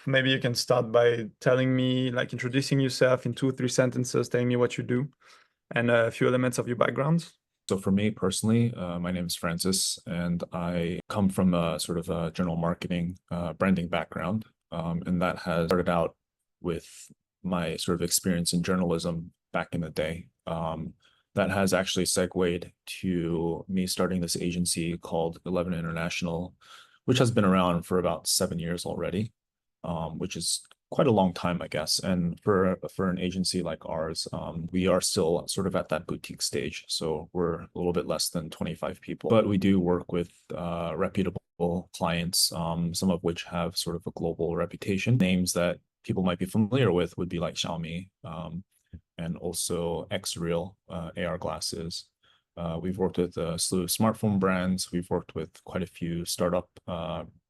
Maybe you can start by telling me, like introducing yourself in 2, 3 sentences, telling me what you do and a few elements of your background. So for me personally, my name is Francis, and I come from a sort of a general marketing branding background. And that has started out with my sort of experience in journalism back in the day. That has actually segued to me starting this agency called 11 International, which has been around for about 7 years already, which is quite a long time, I guess. And for an agency like ours, we are still sort of at that boutique stage. So we're a little bit less than 25 people, but we do work with reputable clients, some of which have sort of a global reputation. Names that people might be familiar with would be like Xiaomi, and also X-Real AR glasses. We've worked with a slew of smartphone brands. We've worked with quite a few startup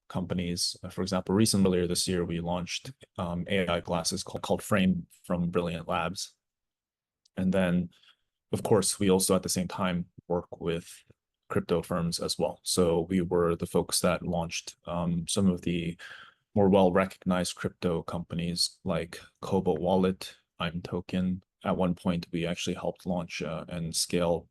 companies. For example, earlier this year, we launched AI glasses called Frame from Brilliant Labs. And then, of course, we also at the same time work with crypto firms as well. So we were the folks that launched some of the more well-recognized crypto companies like Cobalt Wallet, I'm Token. At one point, we actually helped launch and scale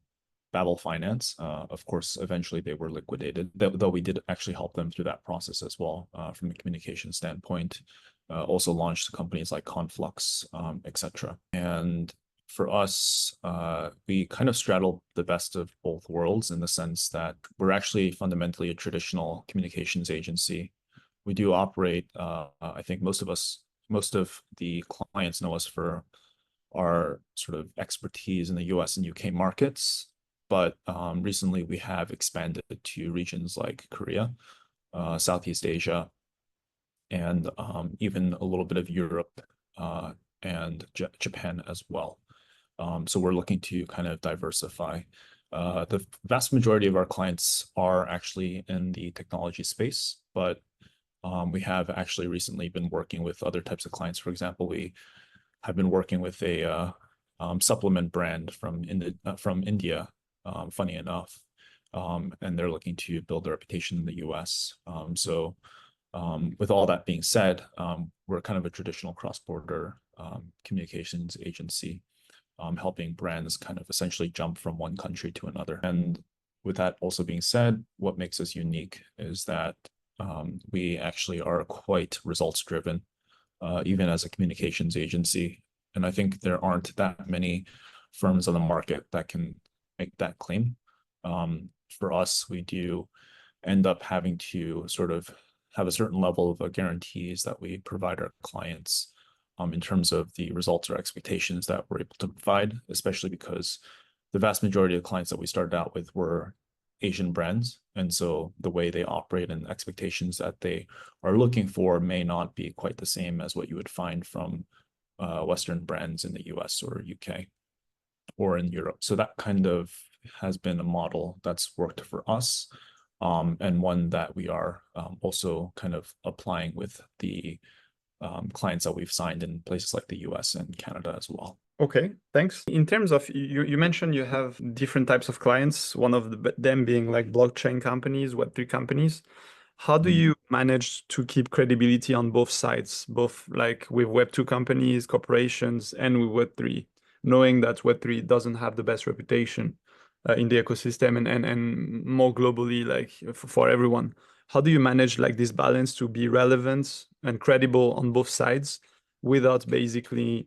Babel Finance. Of course, eventually they were liquidated, though we did actually help them through that process as well from a communication standpoint. Also launched companies like Conflux, etc. And for us, we kind of straddle the best of both worlds in the sense that we're actually fundamentally a traditional communications agency. We do operate, I think most of the clients know us for our sort of expertise in the US and UK markets. But recently we have expanded to regions like Korea, Southeast Asia, and even a little bit of Europe and Japan as well. So we're looking to kind of diversify. The vast majority of our clients are actually in the technology space, but we have actually recently been working with other types of clients. For example, we have been working with a supplement brand from India, funny enough, and they're looking to build a reputation in the US. So with all that being said, we're kind of a traditional cross-border communications agency, helping brands kind of essentially jump from one country to another. And with that also being said, what makes us unique is that we actually are quite results-driven, even as a communications agency. And I think there aren't that many firms on the market that can make that claim. For us, we do end up having to sort of have a certain level of guarantees that we provide our clients in terms of the results or expectations that we're able to provide, especially because the vast majority of clients that we started out with were Asian brands. And so the way they operate and expectations that they are looking for may not be quite the same as what you would find from Western brands in the US or UK or in Europe. So that kind of has been a model that's worked for us, and one that we are also kind of applying with the clients that we've signed in places like the US and Canada as well. Okay, thanks. In terms of, you mentioned you have different types of clients, one of them being like blockchain companies, Web3 companies. How do you manage to keep credibility on both sides, both like with Web2 companies, corporations, and with Web3, knowing that Web3 doesn't have the best reputation in the ecosystem and more globally, like for everyone? How do you manage like this balance to be relevant and credible on both sides without basically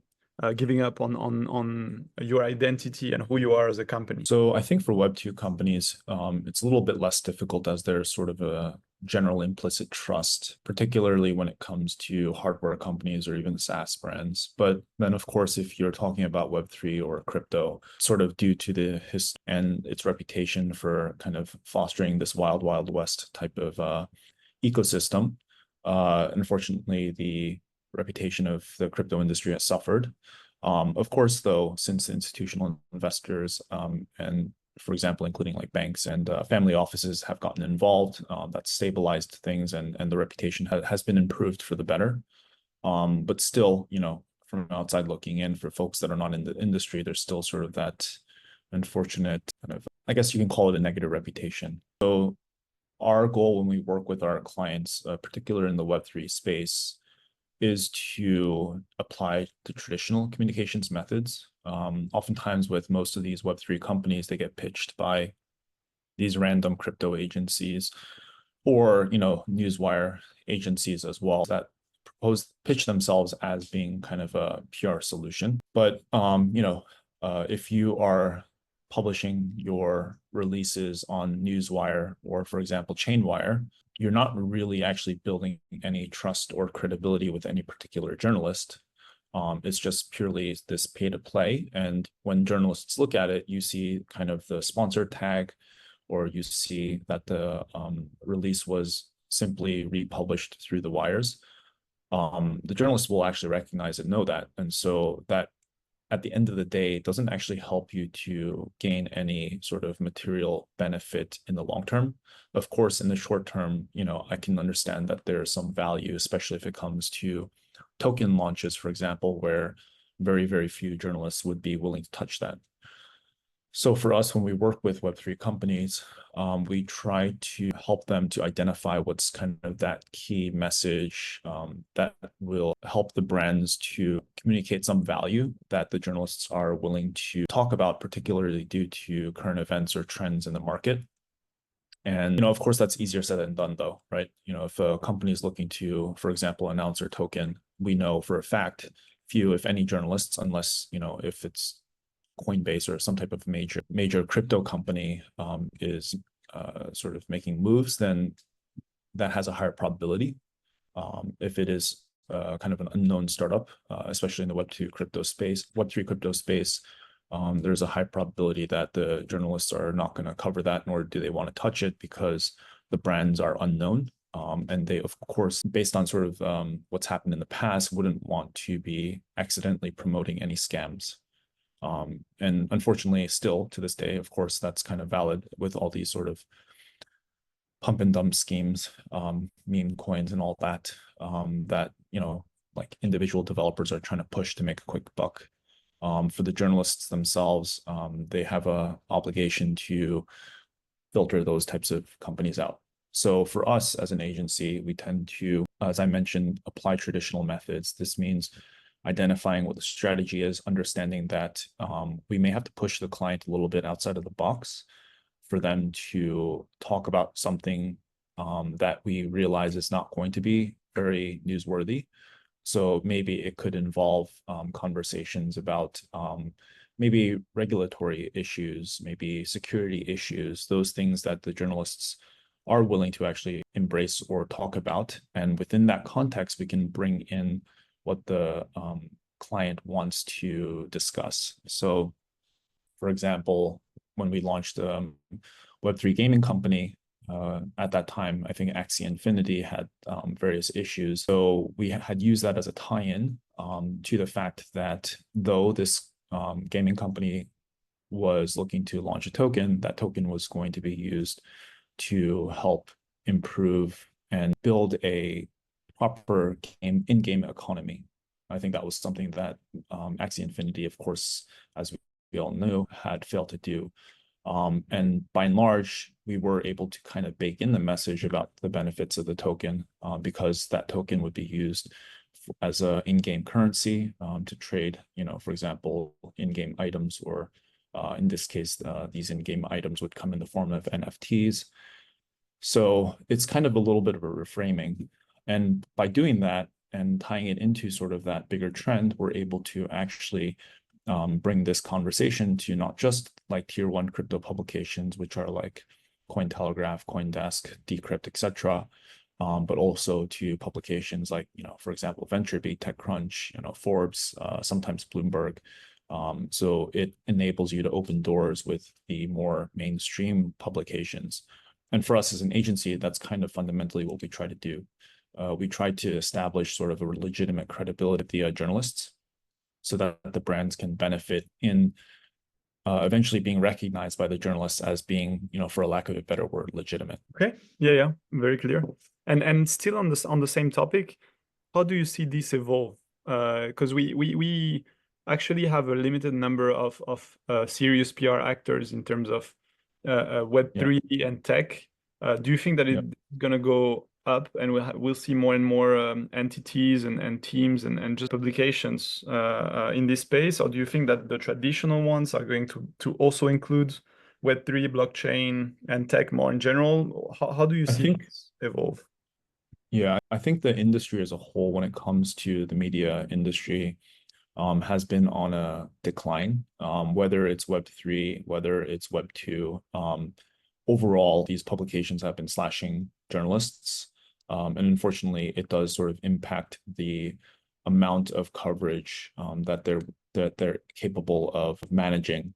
giving up on your identity and who you are as a company? So I think for Web2 companies, it's a little bit less difficult as there's sort of a general implicit trust, particularly when it comes to hardware companies or even SaaS brands. But then, of course, if you're talking about Web3 or crypto, sort of due to the history and its reputation for kind of fostering this wild, wild west type of ecosystem, unfortunately, the reputation of the crypto industry has suffered. Of course, though, since institutional investors and, for example, including like banks and family offices have gotten involved, that's stabilized things, and the reputation has been improved for the better. But still, you know, from outside looking in, for folks that are not in the industry, there's still sort of that unfortunate kind of, I guess you can call it a negative reputation. So our goal when we work with our clients, particularly in the Web3 space, is to apply the traditional communications methods. Oftentimes with most of these Web3 companies, they get pitched by these random crypto agencies or, newswire agencies as well that pitch themselves as being kind of a PR solution. But, if you are publishing your releases on Newswire or, for example, Chainwire, you're not really actually building any trust or credibility with any particular journalist. It's just purely this pay to play. And when journalists look at it, you see kind of the sponsor tag, or you see that the release was simply republished through the wires. The journalists will actually recognize and know that. And so that at the end of the day, it doesn't actually help you to gain any sort of material benefit in the long term. Of course, in the short term, I can understand that there's some value, especially if it comes to token launches, for example, where very, very few journalists would be willing to touch that. So for us, when we work with Web3 companies, we try to help them to identify what's kind of that key message that will help the brands to communicate some value that the journalists are willing to talk about, particularly due to current events or trends in the market. And, of course, that's easier said than done, though, right? If a company is looking to, for example, announce their token, we know for a fact few, if any, journalists, unless, if it's Coinbase or some type of major crypto company is sort of making moves, then that has a higher probability. If it is kind of an unknown startup, especially in the Web3 crypto space, there's a high probability that the journalists are not going to cover that, nor do they want to touch it because the brands are unknown. And they, of course, based on sort of what's happened in the past, wouldn't want to be accidentally promoting any scams. And unfortunately, still to this day, of course, that's kind of valid with all these sort of pump and dump schemes, meme coins and all that, that, like individual developers are trying to push to make a quick buck. For the journalists themselves, they have a obligation to filter those types of companies out. So for us as an agency, we tend to, as I mentioned, apply traditional methods. This means identifying what the strategy is, understanding that we may have to push the client a little bit outside of the box for them to talk about something that we realize is not going to be very newsworthy. So maybe it could involve conversations about maybe regulatory issues, maybe security issues, those things that the journalists are willing to actually embrace or talk about. And within that context, we can bring in what the client wants to discuss. So, for example, when we launched a Web3 gaming company, at that time, I think Axie Infinity had various issues. So we had used that as a tie-in to the fact that though this gaming company was looking to launch a token, that token was going to be used to help improve and build a proper in-game economy. I think that was something that Axie Infinity, of course, as we all knew, had failed to do. And by and large, we were able to kind of bake in the message about the benefits of the token because that token would be used as an in-game currency to trade, for example, in-game items, or in this case, these in-game items would come in the form of NFTs. So it's kind of a little bit of a reframing. And by doing that and tying it into sort of that bigger trend, we're able to actually bring this conversation to not just like tier one crypto publications, which are like Cointelegraph, CoinDesk, Decrypt, etc., but also to publications like, for example, VentureBeat, TechCrunch, Forbes, sometimes Bloomberg. So it enables you to open doors with the more mainstream publications. And for us as an agency, that's kind of fundamentally what we try to do. We try to establish sort of a legitimate credibility with the journalists, so that the brands can benefit in eventually being recognized by the journalists as being, for a lack of a better word, legitimate. Okay. Yeah, very clear. And still on the same topic, how do you see this evolve? Because we actually have a limited number of serious PR actors in terms of Web3 and tech. Do you think that it's gonna go up, and we'll see more and more entities and teams and just publications in this space? Or do you think that the traditional ones are going to also include Web3, blockchain, and tech more in general? How do you I see think, this evolve? yeah, I think the industry as a whole, when it comes to the media industry, has been on a decline, whether it's Web3, whether it's Web2. Overall, these publications have been slashing journalists. And unfortunately, it does sort of impact the amount of coverage that they're capable of managing.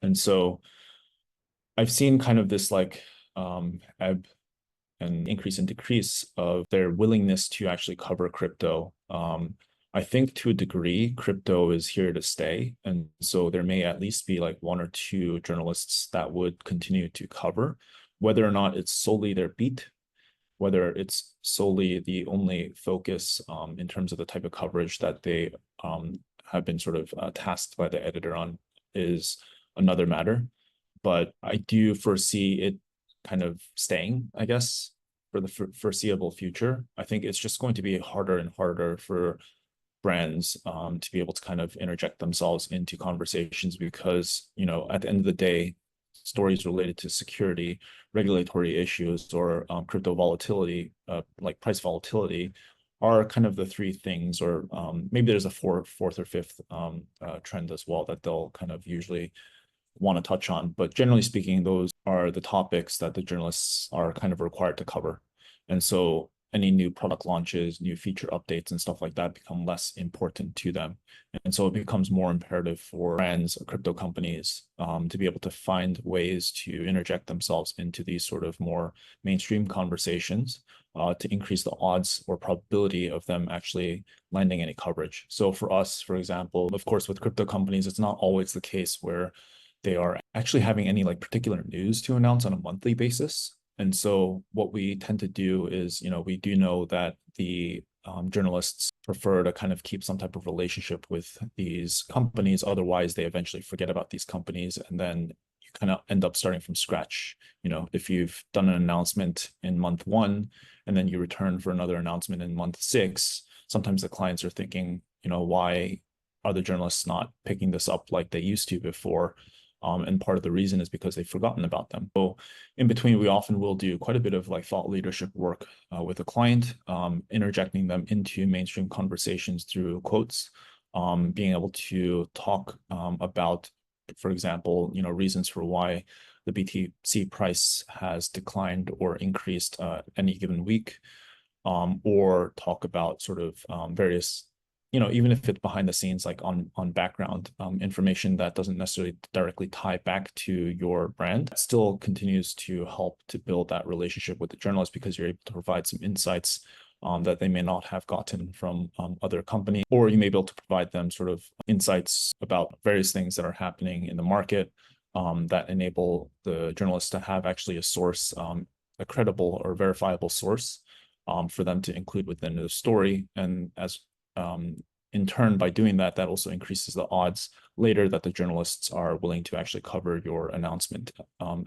And so I've seen kind of this like ebb and increase and decrease of their willingness to actually cover crypto. I think to a degree, crypto is here to stay. And so there may at least be like one or two journalists that would continue to cover, whether or not it's solely their beat, whether it's solely the only focus in terms of the type of coverage that they have been sort of tasked by the editor on is another matter. But I do foresee it kind of staying, I guess, for the foreseeable future. I think it's just going to be harder and harder for brands to be able to kind of interject themselves into conversations because, you know, at the end of the day, stories related to security, regulatory issues, or crypto volatility, like price volatility, are kind of the three things, or maybe there's a fourth or fifth trend as well that they'll kind of usually want to touch on. But generally speaking, those are the topics that the journalists are kind of required to cover. And so any new product launches, new feature updates, and stuff like that become less important to them. And so it becomes more imperative for brands, crypto companies, to be able to find ways to interject themselves into these sort of more mainstream conversations to increase the odds or probability of them actually landing any coverage. So for us, for example, of course, with crypto companies, it's not always the case where they are actually having any like particular news to announce on a monthly basis. And so what we tend to do is, you know, we do know that the journalists prefer to kind of keep some type of relationship with these companies. Otherwise, they eventually forget about these companies, and then you kind of end up starting from scratch. You know, if you've done an announcement in month 1 and then you return for another announcement in month 6, sometimes the clients are thinking, you know, why are the journalists not picking this up like they used to before? And part of the reason is because they've forgotten about them. So in between, we often will do quite a bit of like thought leadership work with a client, interjecting them into mainstream conversations through quotes, being able to talk about, for example, you know, reasons for why the BTC price has declined or increased any given week, or talk about sort of various, you know, even if it's behind the scenes, like on background information that doesn't necessarily directly tie back to your brand, it still continues to help to build that relationship with the journalist because you're able to provide some insights that they may not have gotten from other companies, or you may be able to provide them sort of insights about various things that are happening in the market that enable the journalist to have actually a source, a credible or verifiable source for them to include within the story. And as in turn, by doing that, that also increases the odds later that the journalists are willing to actually cover your announcement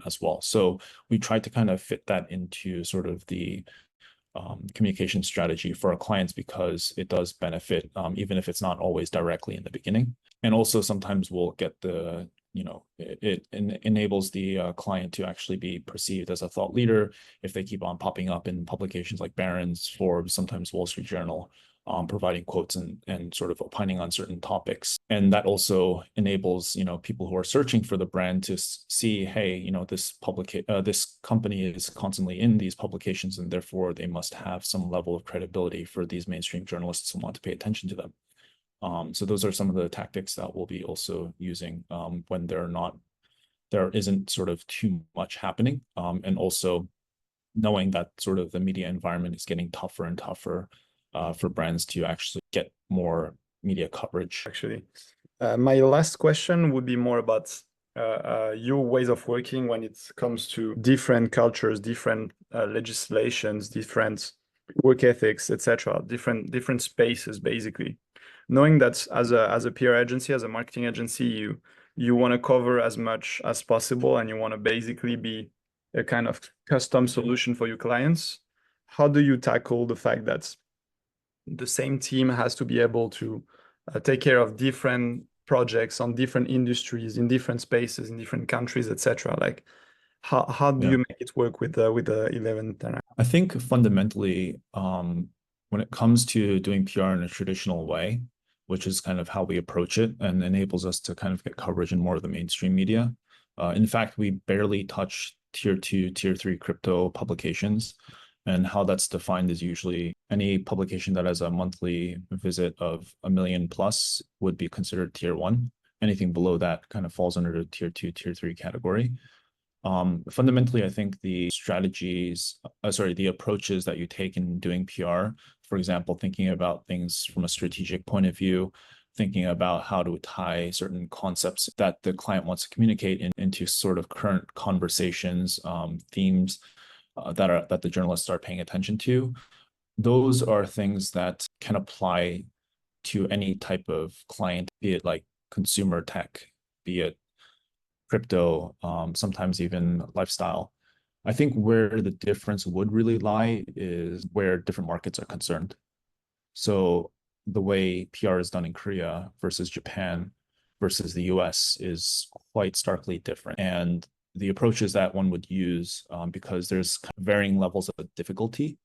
as well. So we try to kind of fit that into sort of the communication strategy for our clients because it does benefit, even if it's not always directly in the beginning. And also sometimes we'll get the, you know, it enables the client to actually be perceived as a thought leader if they keep on popping up in publications like Barron's, Forbes, sometimes Wall Street Journal, providing quotes and sort of opining on certain topics. And that also enables, you know, people who are searching for the brand to see, hey, you know, this company is constantly in these publications, and therefore they must have some level of credibility for these mainstream journalists who want to pay attention to them. So those are some of the tactics that we'll be also using when there isn't sort of too much happening, and also knowing that sort of the media environment is getting tougher and tougher for brands to actually get more media coverage. Actually, my last question would be more about your ways of working when it comes to different cultures, different legislations, different work ethics, etc., different spaces, basically. Knowing that as a PR agency, as a marketing agency, you want to cover as much as possible, and you want to basically be a kind of custom solution for your clients. how do you tackle the fact that the same team has to be able to take care of different projects on different industries in different spaces in different countries, etc.? Like, how do Yeah. you make it work with the 11 International? I think fundamentally, when it comes to doing PR in a traditional way, which is kind of how we approach it and enables us to kind of get coverage in more of the mainstream media. In fact, we barely touch tier 2, tier 3 crypto publications. And how that's defined is usually any publication that has a monthly visit of 1 million plus would be considered tier 1. Anything below that kind of falls under the tier 2, tier 3 category. Fundamentally, I think the the approaches that you take in doing PR, for example, thinking about things from a strategic point of view, thinking about how to tie certain concepts that the client wants to communicate into sort of current conversations, themes that the journalists are paying attention to. Those are things that can apply to any type of client, be it like consumer tech, be it crypto, sometimes even lifestyle. I think where the difference would really lie is where different markets are concerned. So the way PR is done in Korea versus Japan versus the US is quite starkly different. And the approaches that one would use, because there's varying levels of difficulty.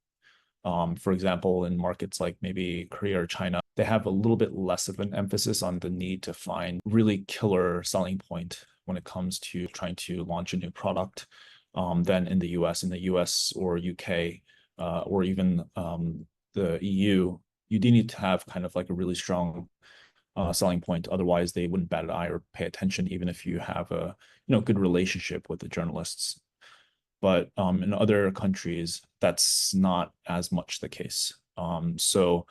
For example, in markets like maybe Korea or China, they have a little bit less of an emphasis on the need to find really killer selling point when it comes to trying to launch a new product than in the US. In the US or UK or even the EU, you do need to have kind of like a really strong selling point. Otherwise, they wouldn't bat an eye or pay attention, even if you have a good relationship with the journalists. But in other countries, that's not as much the case. So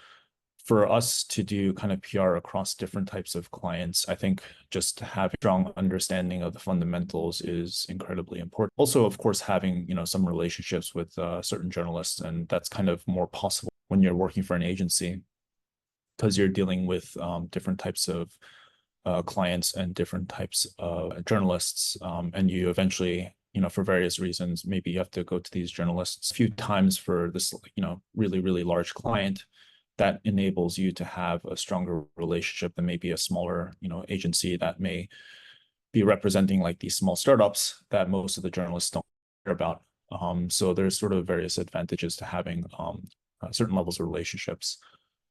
for us to do kind of PR across different types of clients, I think just to have a strong understanding of the fundamentals is incredibly important. Also, of course, having some relationships with certain journalists, and that's kind of more possible when you're working for an agency because you're dealing with different types of clients and different types of journalists, and you eventually, for various reasons, maybe you have to go to these journalists a few times for this, really, really large client. That enables you to have a stronger relationship than maybe a smaller, agency that may be representing like these small startups that most of the journalists don't care about. So there's sort of various advantages to having certain levels of relationships.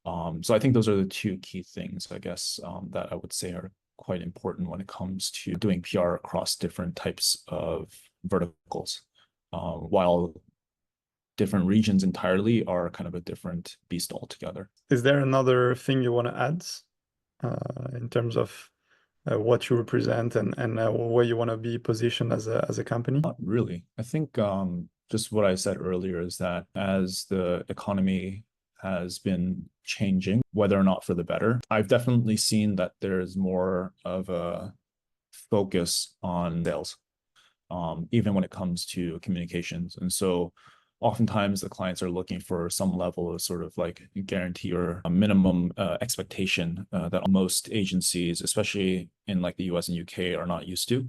So I think those are the two key things, I guess, that I would say are quite important when it comes to doing PR across different types of verticals, while different regions entirely are kind of a different beast altogether. Is there another thing you want to add in terms of what you represent and where you want to be positioned as a company? Not really. I think just what I said earlier is that as the economy has been changing, whether or not for the better, I've definitely seen that there is more of a focus on sales, even when it comes to communications. And so oftentimes the clients are looking for some level of sort of like guarantee or a minimum expectation that most agencies, especially in like the US and UK, are not used to.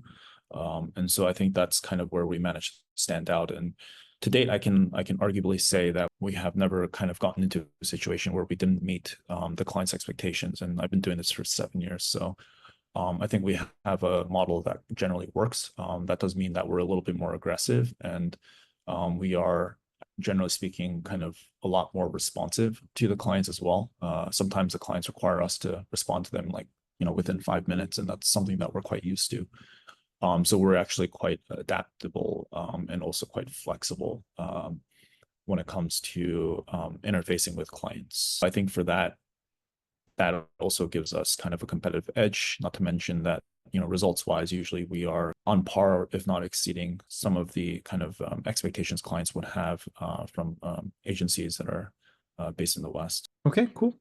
And so I think that's kind of where we manage to stand out. And to date, I can arguably say that we have never kind of gotten into a situation where we didn't meet the client's expectations. And I've been doing this for 7 years. So I think we have a model that generally works. That does mean that we're a little bit more aggressive, and we are, generally speaking, kind of a lot more responsive to the clients as well. Sometimes the clients require us to respond to them like, within 5 minutes, and that's something that we're quite used to. So we're actually quite adaptable and also quite flexible when it comes to interfacing with clients. I think for that also gives us kind of a competitive edge, not to mention that, results wise, usually we are on par, if not exceeding some of the kind of expectations clients would have from agencies that are based in the West. Okay, cool.